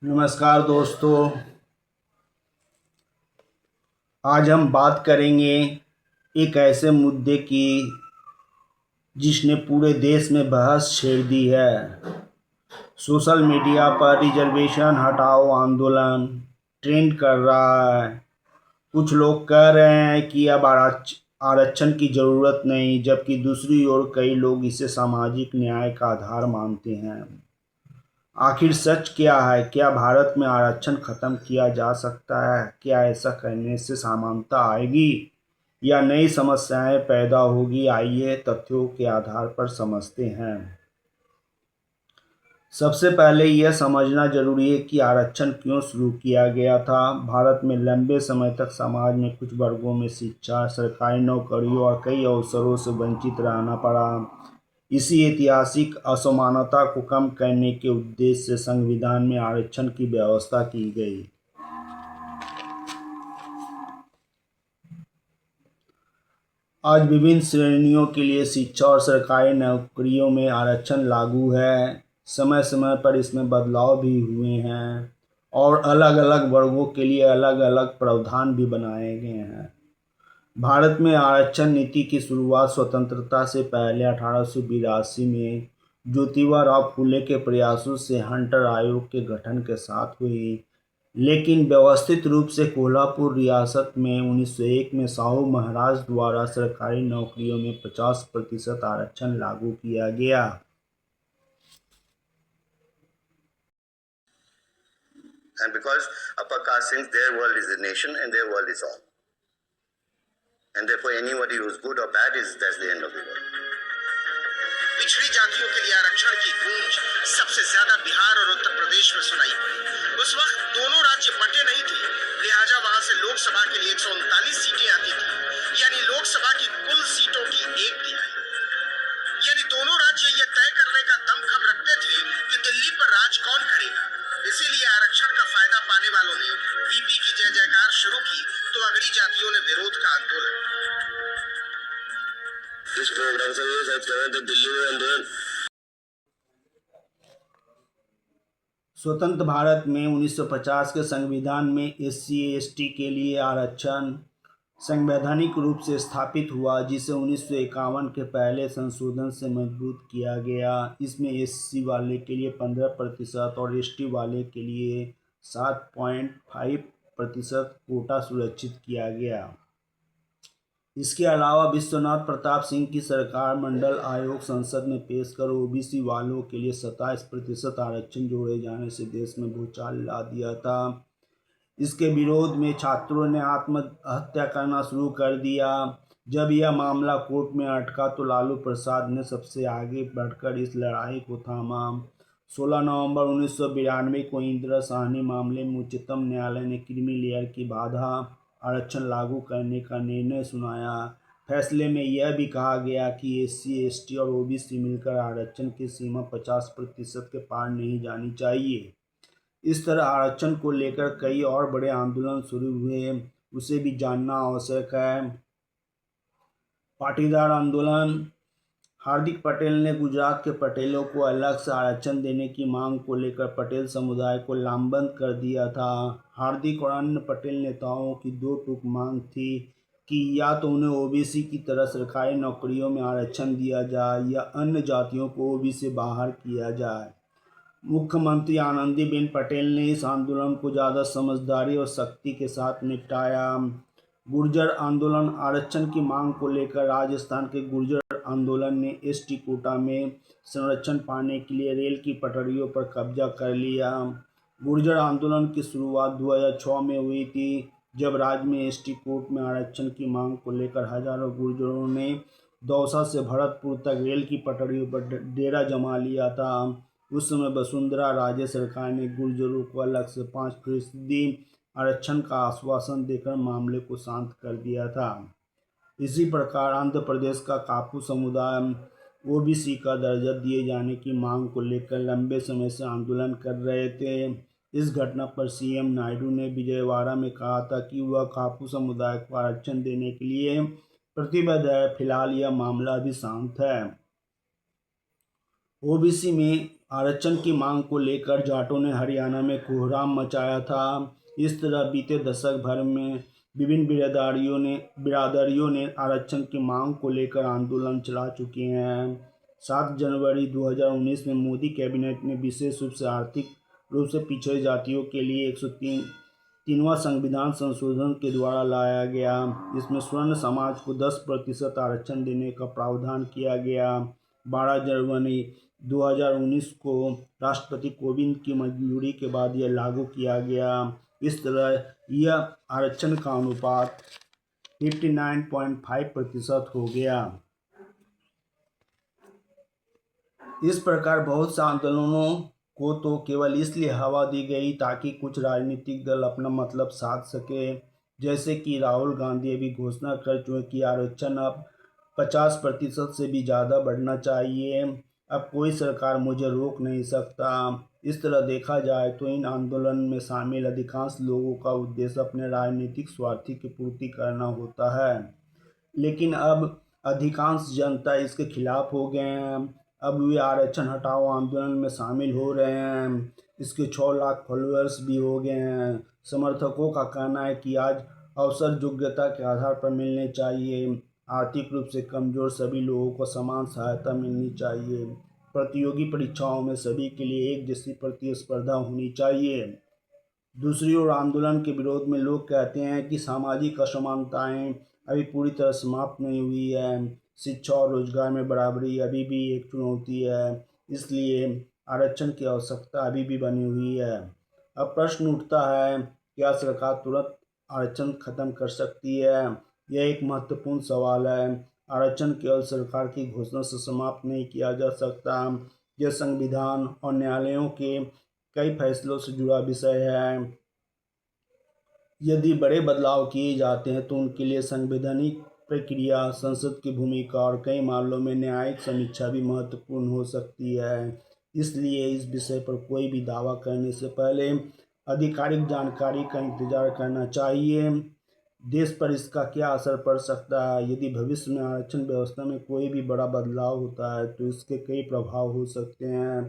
नमस्कार दोस्तों। आज हम बात करेंगे एक ऐसे मुद्दे की जिसने पूरे देश में बहस छेड़ दी है। सोशल मीडिया पर रिजर्वेशन हटाओ आंदोलन ट्रेंड कर रहा है। कुछ लोग कह रहे हैं कि अब आरक्षण की ज़रूरत नहीं, जबकि दूसरी ओर कई लोग इसे सामाजिक न्याय का आधार मानते हैं। आखिर सच क्या है? क्या भारत में आरक्षण खत्म किया जा सकता है? क्या ऐसा करने से समानता आएगी या नई समस्याएं पैदा होगी? आइए तथ्यों के आधार पर समझते हैं। सबसे पहले यह समझना जरूरी है कि आरक्षण क्यों शुरू किया गया था। भारत में लंबे समय तक समाज में कुछ वर्गों में शिक्षा, सरकारी नौकरियों और कई अवसरों से वंचित रहना पड़ा। इसी ऐतिहासिक असमानता को कम करने के उद्देश्य से संविधान में आरक्षण की व्यवस्था की गई। आज विभिन्न श्रेणियों के लिए शिक्षा और सरकारी नौकरियों में आरक्षण लागू है। समय समय पर इसमें बदलाव भी हुए हैं और अलग अलग वर्गों के लिए अलग अलग प्रावधान भी बनाए गए हैं। भारत में आरक्षण नीति की शुरुआत स्वतंत्रता से पहले 1882 में ज्योतिबा फुले के प्रयासों से हंटर आयोग के गठन के साथ हुई, लेकिन व्यवस्थित रूप से कोल्हापुर रियासत में 1901 में साहू महाराज द्वारा सरकारी नौकरियों में 50% आरक्षण लागू किया गया। And because upper caste thinks their world is the nation and their world is all. And therefore anybody who is good or bad that's the end of the world. पिछड़ी जातियों के लिए आरक्षण की गूंज सबसे ज्यादा बिहार और उत्तर प्रदेश में सुनाई पड़ी। उस वक्त दोनों राज्य बटे नहीं थे, लिहाजा वहां से लोकसभा के लिए 139 सीटें आती थी, यानी लोकसभा की कुल सीटों की 1/3। यानी दोनों राज्य ये तय करने का दमखम रखते थे कि दिल्ली पर राज कौन करेगा। इसीलिए आरक्षण का फायदा पाने वालों ने वीपी की जय जयकार शुरू की तो अगड़ी जातियों ने विरोध का आंदोलन। इस प्रोग्राम से ये सच करें तो दिल्ली में आंदोलन। स्वतंत्र भारत में 1950 के संविधान में एससी एसटी के लिए आरक्षण संवैधानिक रूप से स्थापित हुआ, जिसे 1951 के पहले संशोधन से मजबूत किया गया। इसमें एससी वाले के लिए 15% और एसटी वाले के लिए 7.5% कोटा सुरक्षित किया गया। इसके अलावा विश्वनाथ प्रताप सिंह की सरकार मंडल आयोग संसद में पेश कर ओबीसी वालों के लिए 27% आरक्षण जोड़े जाने से देश में भूचाल ला दिया था। इसके विरोध में छात्रों ने आत्महत्या करना शुरू कर दिया। जब यह मामला कोर्ट में अटका तो लालू प्रसाद ने सबसे आगे बढ़कर इस लड़ाई को थामा। 16 नवंबर 1992 को इंदिरा साहनी मामले में उच्चतम न्यायालय ने क्रीमी लेयर की बाधा आरक्षण लागू करने का निर्णय सुनाया। फैसले में यह भी कहा गया कि एससी एसटी और ओबीसी मिलकर आरक्षण की सीमा 50% के पार नहीं जानी चाहिए। इस तरह आरक्षण को लेकर कई और बड़े आंदोलन शुरू हुए, उसे भी जानना आवश्यक है। पाटीदार आंदोलन। हार्दिक पटेल ने गुजरात के पटेलों को अलग से आरक्षण देने की मांग को लेकर पटेल समुदाय को लामबंद कर दिया था। हार्दिक और अन्य पटेल नेताओं की दो टूक मांग थी कि या तो उन्हें ओबीसी की तरह सरकारी नौकरियों में आरक्षण दिया जाए या अन्य जातियों को ओबीसी से बाहर किया जाए। मुख्यमंत्री आनंदीबेन पटेल ने इस आंदोलन को ज़्यादा समझदारी और सख्ती के साथ निपटाया। गुर्जर आंदोलन। आरक्षण की मांग को लेकर राजस्थान के गुर्जर आंदोलन ने एसटी कोटा में संरक्षण पाने के लिए रेल की पटरियों पर कब्जा कर लिया। गुर्जर आंदोलन की शुरुआत 2006 में हुई थी, जब राज्य में एसटी कोर्ट में आरक्षण की मांग को लेकर हजारों गुर्जरों ने दौसा से भरतपुर तक रेल की पटरियों पर डेरा जमा लिया था। उस समय वसुंधरा राजे सरकार ने गुर्जरों को अलग से 5% आरक्षण का आश्वासन देकर मामले को शांत कर दिया था। इसी प्रकार आंध्र प्रदेश का कापू समुदाय ओबीसी का दर्जा दिए जाने की मांग को लेकर लंबे समय से आंदोलन कर रहे थे। इस घटना पर सीएम नायडू ने विजयवाड़ा में कहा था कि वह कापू समुदाय को आरक्षण देने के लिए प्रतिबद्ध है। फिलहाल यह मामला अभी शांत है। ओबीसी में आरक्षण की मांग को लेकर जाटों ने हरियाणा में कोहराम मचाया था। इस तरह बीते दशक भर में विभिन्न बिरादरियों ने आरक्षण की मांग को लेकर आंदोलन चला चुके हैं। 7 जनवरी 2019 में मोदी कैबिनेट ने विशेष रूप से आर्थिक रूप से पिछड़े जातियों के लिए 103वां संविधान संशोधन के द्वारा लाया गया। इसमें स्वर्ण समाज को 10% आरक्षण देने का प्रावधान किया गया। 12 जनवरी 2019 को राष्ट्रपति कोविंद की मंजूरी के बाद यह लागू किया गया। इस तरह यह आरक्षण का अनुपात 59.5% हो गया। इस प्रकार बहुत से आंदोलनों को तो केवल इसलिए हवा दी गई ताकि कुछ राजनीतिक दल अपना मतलब साध सके। जैसे कि राहुल गांधी अभी घोषणा कर चुके कि आरक्षण अब 50% से भी ज़्यादा बढ़ना चाहिए। अब कोई सरकार मुझे रोक नहीं सकता। इस तरह देखा जाए तो इन आंदोलन में शामिल अधिकांश लोगों का उद्देश्य अपने राजनीतिक स्वार्थ की पूर्ति करना होता है। लेकिन अब अधिकांश जनता इसके खिलाफ हो गए हैं। अब वे आरक्षण हटाओ आंदोलन में शामिल हो रहे हैं। इसके 6 लाख फॉलोअर्स भी हो गए हैं। समर्थकों का कहना है कि आज अवसर योग्यता के आधार पर मिलने चाहिए। आर्थिक रूप से कमजोर सभी लोगों को समान सहायता मिलनी चाहिए। प्रतियोगी परीक्षाओं में सभी के लिए एक जैसी प्रतिस्पर्धा होनी चाहिए। दूसरी ओर आंदोलन के विरोध में लोग कहते हैं कि सामाजिक असमानताएं अभी पूरी तरह समाप्त नहीं हुई है। शिक्षा और रोजगार में बराबरी अभी भी एक चुनौती है। इसलिए आरक्षण की आवश्यकता अभी भी बनी हुई है। अब प्रश्न उठता है, क्या सरकार तुरंत आरक्षण खत्म कर सकती है? यह एक महत्वपूर्ण सवाल है। आरक्षण केवल सरकार की घोषणा से समाप्त नहीं किया जा सकता। यह संविधान और न्यायालयों के कई फैसलों से जुड़ा विषय है। यदि बड़े बदलाव किए जाते हैं तो उनके लिए संवैधानिक प्रक्रिया, संसद की भूमिका और कई मामलों में न्यायिक समीक्षा भी महत्वपूर्ण हो सकती है। इसलिए इस विषय पर कोई भी दावा करने से पहले आधिकारिक जानकारी का इंतजार करना चाहिए। देश पर इसका क्या असर पड़ सकता है? यदि भविष्य में आरक्षण व्यवस्था में कोई भी बड़ा बदलाव होता है तो इसके कई प्रभाव हो सकते हैं।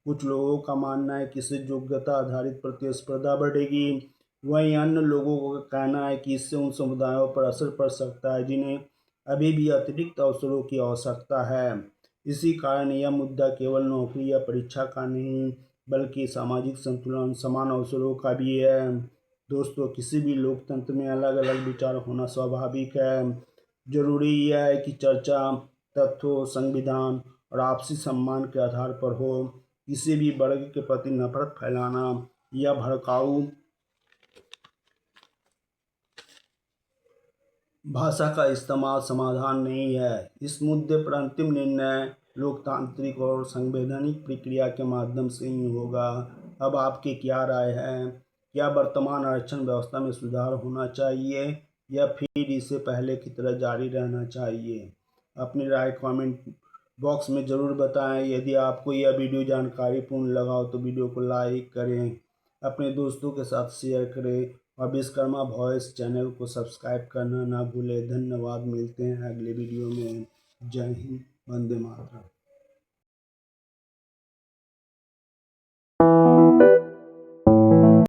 कुछ लोगों का मानना है कि इससे योग्यता आधारित प्रतिस्पर्धा बढ़ेगी। वहीं अन्य लोगों का कहना है कि इससे उन समुदायों पर असर पड़ सकता है जिन्हें अभी भी अतिरिक्त अवसरों की आवश्यकता है। इसी कारण यह मुद्दा केवल नौकरी या परीक्षा का नहीं बल्कि सामाजिक संतुलन, समान अवसरों का भी है। दोस्तों, किसी भी लोकतंत्र में अलग अलग विचार होना स्वाभाविक है। जरूरी यह है कि चर्चा तथ्यों, संविधान और आपसी सम्मान के आधार पर हो। किसी भी वर्ग के प्रति नफरत फैलाना या भड़काऊ भाषा का इस्तेमाल समाधान नहीं है। इस मुद्दे पर अंतिम निर्णय लोकतांत्रिक और संवैधानिक प्रक्रिया के माध्यम से ही होगा। अब आपकी क्या राय है? क्या वर्तमान आरक्षण व्यवस्था में सुधार होना चाहिए या फिर इसे पहले की तरह जारी रहना चाहिए? अपनी राय कमेंट बॉक्स में ज़रूर बताएं। यदि आपको यह वीडियो जानकारीपूर्ण लगा हो तो वीडियो को लाइक करें, अपने दोस्तों के साथ शेयर करें और विश्वकर्मा वॉइस चैनल को सब्सक्राइब करना ना भूलें। धन्यवाद। मिलते हैं अगले वीडियो में। जय हिंद, वंदे मातरम।